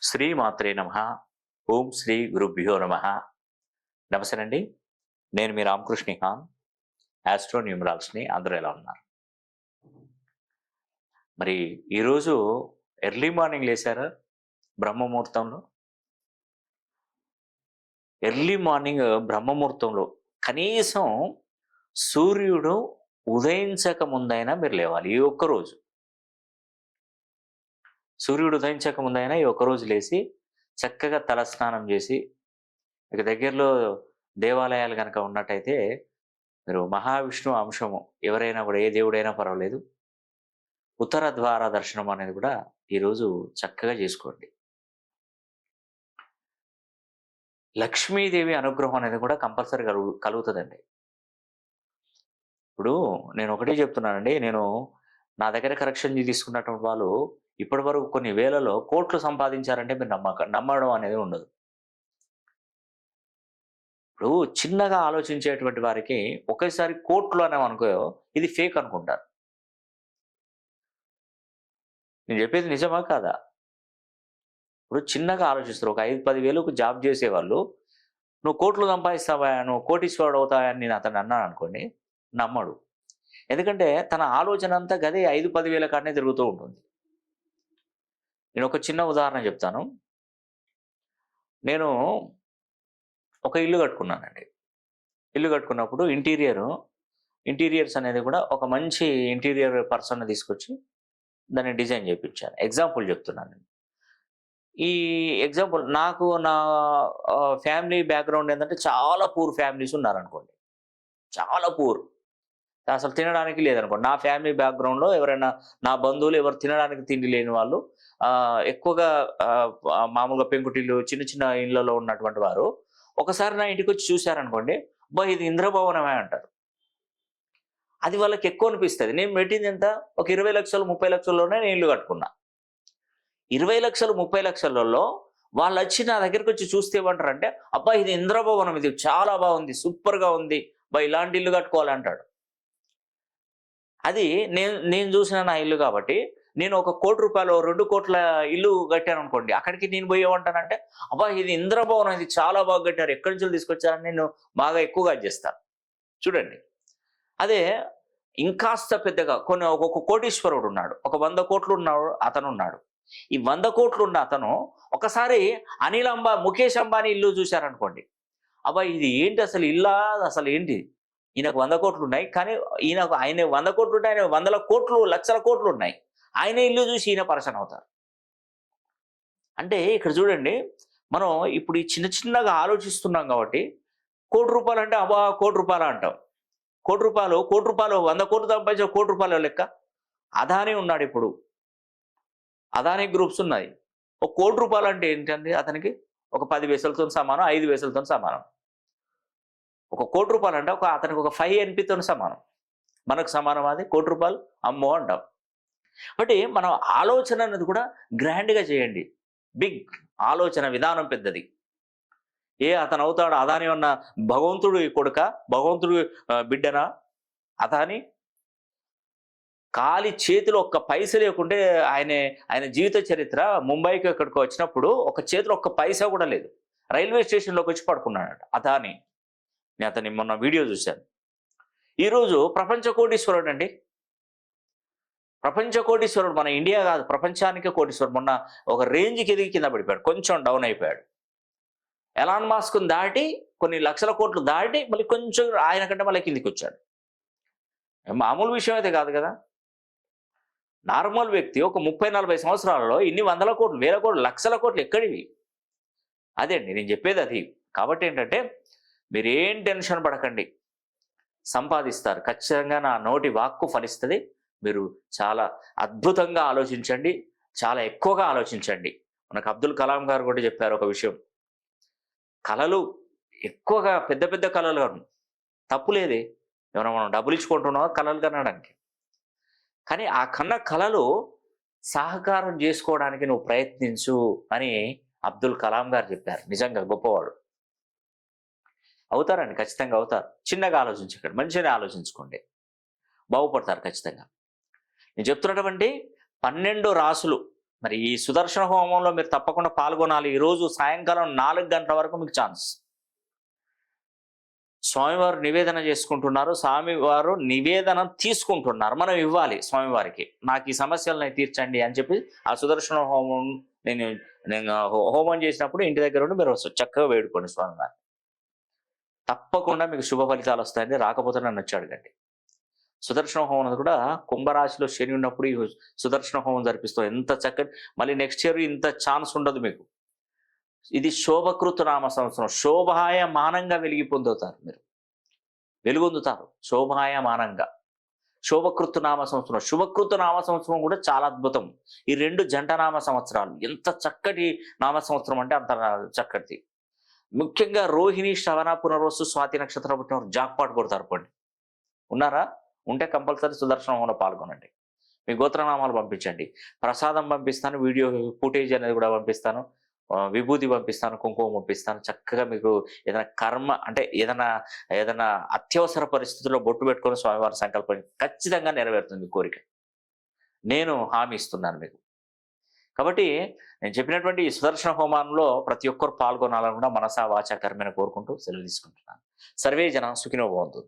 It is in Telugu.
శ్రీమాత్రే నమః. ఓం శ్రీ గురుభ్యో నమః. నమస్తే అండి. నేను మీ రామకృష్ణ ఖాన్, ఆస్ట్రో న్యూమరాల్స్ని. అందరూ ఎలా ఉన్నారు? మరి ఈరోజు ఎర్లీ మార్నింగ్ లేచారా? బ్రహ్మముహూర్తంలో ఎర్లీ మార్నింగ్ బ్రహ్మముహూర్తంలో కనీసం సూర్యుడు ఉదయించక ముందైనా మీరు లేవాలి. ఈ ఒక్కరోజు సూర్యుడు ఉదయించక ముందైనా ఈ ఒక్కరోజు లేచి చక్కగా తలస్నానం చేసి, ఇక దగ్గరలో దేవాలయాలు కనుక ఉన్నట్టయితే మీరు మహావిష్ణు అంశము ఎవరైనా కూడా, ఏ దేవుడైనా పర్వాలేదు, ఉత్తర ద్వార దర్శనం అనేది కూడా ఈరోజు చక్కగా చేసుకోండి. లక్ష్మీదేవి అనుగ్రహం అనేది కూడా కంపల్సరీ కలుగుతుందండి. ఇప్పుడు నేను ఒకటే చెప్తున్నానండి. నా దగ్గర కరెక్షన్ తీసుకున్నటువంటి వాళ్ళు ఇప్పటి వరకు కొన్ని వేలలో కోట్లు సంపాదించారంటే మీరు నమ్మడం అనేది ఉండదు. ఇప్పుడు చిన్నగా ఆలోచించేటువంటి వారికి ఒకేసారి కోట్లు అనేమనుకో, ఇది ఫేక్ అనుకుంటారు. నేను చెప్పేది నిజమా కాదా? ఇప్పుడు చిన్నగా ఆలోచిస్తారు. ఒక 5-10 వేలకు జాబ్ చేసేవాళ్ళు, నువ్వు కోట్లు సంపాదిస్తావా, నువ్వు కోటీశ్వరుడు అవుతావా అని నేను అతను అన్నాను అనుకోండి, నమ్మడు. ఎందుకంటే తన ఆలోచన అంతా గదే 5-10 వేల కాడనే తిరుగుతూ ఉంటుంది. నేను ఒక చిన్న ఉదాహరణ చెప్తాను. నేను ఒక ఇల్లు కట్టుకున్నానండి. ఇల్లు కట్టుకున్నప్పుడు ఇంటీరియర్స్ అనేది కూడా ఒక మంచి ఇంటీరియర్ పర్సన్ తీసుకొచ్చి దాన్ని డిజైన్ చేయించాను. ఎగ్జాంపుల్ చెప్తున్నాను. ఈ ఎగ్జాంపుల్ నాకు నా ఫ్యామిలీ బ్యాక్గ్రౌండ్ ఏంటంటే చాలా పూర్ ఫ్యామిలీస్ ఉన్నారనుకోండి. చాలా పూర్, అసలు తినడానికి లేదనుకోండి. నా ఫ్యామిలీ బ్యాక్గ్రౌండ్లో ఎవరైనా నా బంధువులు ఎవరు తినడానికి తిండి లేని వాళ్ళు, ఎక్కువగా మామూలుగా పెంకుటిల్లు చిన్న చిన్న ఇళ్లలో ఉన్నటువంటి వారు ఒకసారి నా ఇంటికి వచ్చి చూశారనుకోండి, అబ్బా ఇది ఇంద్రభవనమే అంటారు. అది వాళ్ళకి ఎక్కువ అనిపిస్తుంది. నేను పెట్టింది ఎంత? ఒక 20 లక్షలు 30 లక్షల్లోనే నేను ఇల్లు కట్టుకున్నా. 20 లక్షలు 30 లక్షలలో వాళ్ళు వచ్చి నా దగ్గరికి వచ్చి చూస్తే ఏమంటారంటే, అబ్బా ఇది ఇంద్రభవనం, ఇది చాలా బాగుంది, సూపర్గా ఉంది, బా ఇలాంటి ఇల్లు కట్టుకోవాలంటాడు. అది నేను చూసిన నా ఇల్లు కాబట్టి, నేను ఒక ₹1 కోటి 2 కోట్ల ఇల్లు కట్టాను అనుకోండి, అక్కడికి నేను పోయి ఏమంటానంటే, అబ్బా ఇది ఇంద్రభవనం, ఇది చాలా బాగా కట్టారు, ఎక్కడి నుంచి తీసుకొచ్చారని నేను బాగా ఎక్కువగా చేస్తాను. చూడండి, అదే ఇంకాస్త పెద్దగా ఒక కోటీశ్వరుడు ఉన్నాడు, ఒక 100 కోట్లు ఉన్నాడు అతను ఉన్నాడు. ఈ 100 కోట్లు ఉన్న అతను ఒకసారి ముఖేష్ అంబానీ ఇల్లు చూశారనుకోండి, అబ్బా ఇది ఏంటి అసలు ఇల్లా, అసలు ఏంటి, ఈయనకు 100 కోట్లు ఉన్నాయి, కానీ ఆయన 100 కోట్లు ఉంటాయి, ఆయన 100 కోట్లు లక్షల కోట్లు ఉన్నాయి, ఆయన ఇల్లు చూసి ఈయన పరేషాన్ అవుతారు. అంటే ఇక్కడ చూడండి, మనం ఇప్పుడు ఈ చిన్నగా ఆలోచిస్తున్నాం కాబట్టి, ₹1 అంటే అబ్బా ₹1 అంటాం. ₹1 100 కోట్లు సంపాదించిన ₹1 లెక్క. అదానీ ఉన్నాడు ఇప్పుడు, అదానీ గ్రూప్స్ ఉన్నాయి. ఒక ₹1 అంటే ఏంటండి అతనికి? ఒక 10 పైసలతో సమానం, 5 పైసలతో సమానం. ఒక ₹1 అంటే అతనికి ఒక 5 NPతో సమానం. మనకు సమానం అది ₹1 అమ్మో అంటాం. బట్టి మనం ఆలోచన అనేది కూడా గ్రాండ్గా చేయండి. బిగ్ ఆలోచన విధానం పెద్దది. అతను అవుతాడు అదాని ఉన్న భగవంతుడు కొడుక, భగవంతుడు బిడ్డనా అదాని? ఖాళీ చేతిలో ఒక్క పైస లేకుంటే ఆయన జీవిత చరిత్ర, ముంబైకి ఎక్కడికి వచ్చినప్పుడు ఒక చేతిలో ఒక్క పైసా కూడా లేదు, రైల్వే స్టేషన్లోకి వచ్చి పడుకున్నాడట అదాని. నేను అతన్ని మొన్న వీడియో చూశాను. ఈరోజు ప్రపంచ కోటీశ్వరుడు అండి, ప్రపంచ కోటీశ్వరుడు. మన ఇండియా కాదు, ప్రపంచానికే కోటీశ్వరుడు. మొన్న ఒక రేంజ్కి ఎదిగి కింద పడిపోయాడు, కొంచెం డౌన్ అయిపోయాడు. ఎలాన్ మాస్క్ని దాటి కొన్ని లక్షల కోట్లు దాటి మళ్ళీ కొంచెం ఆయన కంటే మళ్ళీ కిందికి వచ్చాడు. మామూలు విషయం అయితే కాదు కదా. నార్మల్ వ్యక్తి ఒక 30-40 సంవత్సరాలలో ఇన్ని 100 కోట్లు 1000 కోట్లు లక్షల కోట్లు ఎక్కడివి? అదే అండి నేను చెప్పేది అది. కాబట్టి ఏంటంటే మీరేం టెన్షన్ పడకండి, సంపాదిస్తారు ఖచ్చితంగా. నా నోటి వాక్కు ఫలిస్తుంది. మీరు చాలా అద్భుతంగా ఆలోచించండి, చాలా ఎక్కువగా ఆలోచించండి. మనకు అబ్దుల్ కలాం గారు కూడా చెప్పారు ఒక విషయం, కళలు ఎక్కువగా పెద్ద పెద్ద కళలు కాదు, తప్పులేదే, ఏమైనా మనం డబ్బులు ఇచ్చుకుంటున్నామా కళలు కనడానికి? కానీ ఆ కళలు సహకారం చేసుకోవడానికి నువ్వు ప్రయత్నించు అని అబ్దుల్ కలాం గారు చెప్పారు. నిజంగా గొప్పవాడు. అవుతారండి, ఖచ్చితంగా అవుతారు. చిన్నగా ఆలోచించకండి, మంచిగానే ఆలోచించుకోండి, బాగుపడతారు ఖచ్చితంగా. నేను చెప్తున్నటువంటి 12 రాసులు మరి ఈ సుదర్శన హోమంలో మీరు తప్పకుండా పాల్గొనాలి. ఈరోజు సాయంకాలం 4 గంటల వరకు మీకు ఛాన్స్. స్వామివారు నివేదన చేసుకుంటున్నారు, స్వామివారు నివేదన తీసుకుంటున్నారు. మనం ఇవ్వాలి స్వామివారికి, నాకు ఈ సమస్యలను తీర్చండి అని చెప్పి. ఆ సుదర్శన హోమం నేను నేను హోమం చేసినప్పుడు ఇంటి దగ్గర ఉండి మీరు చక్కగా వేడుకోండి స్వామివారిని. తప్పకుండా మీకు శుభ ఫలితాలు వస్తాయండి. రాకపోతే నన్ను వచ్చి అడగండి. సుదర్శన హోమం కూడా కుంభరాశిలో శని ఉన్నప్పుడు ఈ సుదర్శన హోమం జరిపిస్తాం. ఎంత చక్కటి, మళ్ళీ నెక్స్ట్ ఇయర్ ఇంత ఛాన్స్ ఉండదు మీకు. ఇది శోభకృత నామ సంవత్సరం. శోభాయమానంగా వెలిగి పొందుతారు, మీరు వెలుగొందుతారు శోభాయమానంగా. శోభకృత నామ సంవత్సరం, శుభకృత నామ సంవత్సరం కూడా చాలా అద్భుతం. ఈ 2 జంట నామ సంవత్సరాలు ఎంత చక్కటి నామ సంవత్సరం అంటే అంత చక్కటిది. ముఖ్యంగా రోహిణి, శ్రవణ, పునర్వసు, స్వాతి నక్షత్రం పుట్టినవారు జాక్పాట్ కొడతారు. పండి ఉన్నారా? ఉంటే కంపల్సరీ సుదర్శన హోమంలో పాల్గొనండి. మీ గోత్రనామాలు పంపించండి, ప్రసాదం పంపిస్తాను, వీడియో ఫుటేజ్ అనేది కూడా పంపిస్తాను, విభూతి పంపిస్తాను, కుంకుమ పంపిస్తాను. చక్కగా మీకు ఏదైనా కర్మ అంటే ఏదైనా అత్యవసర పరిస్థితుల్లో బొట్టు పెట్టుకొని స్వామివారి సంకల్పం ఖచ్చితంగా నెరవేరుతుంది కోరిక. నేను హామీ ఇస్తున్నాను మీకు. కాబట్టి నేను చెప్పినటువంటి ఈ సుదర్శన హోమంలో ప్రతి ఒక్కరు పాల్గొనాలని కూడా మనసా వాచా కర్మేణ కోరుకుంటూ సెలవు తీసుకుంటున్నాను. సర్వే జన సుఖినో భవంతు.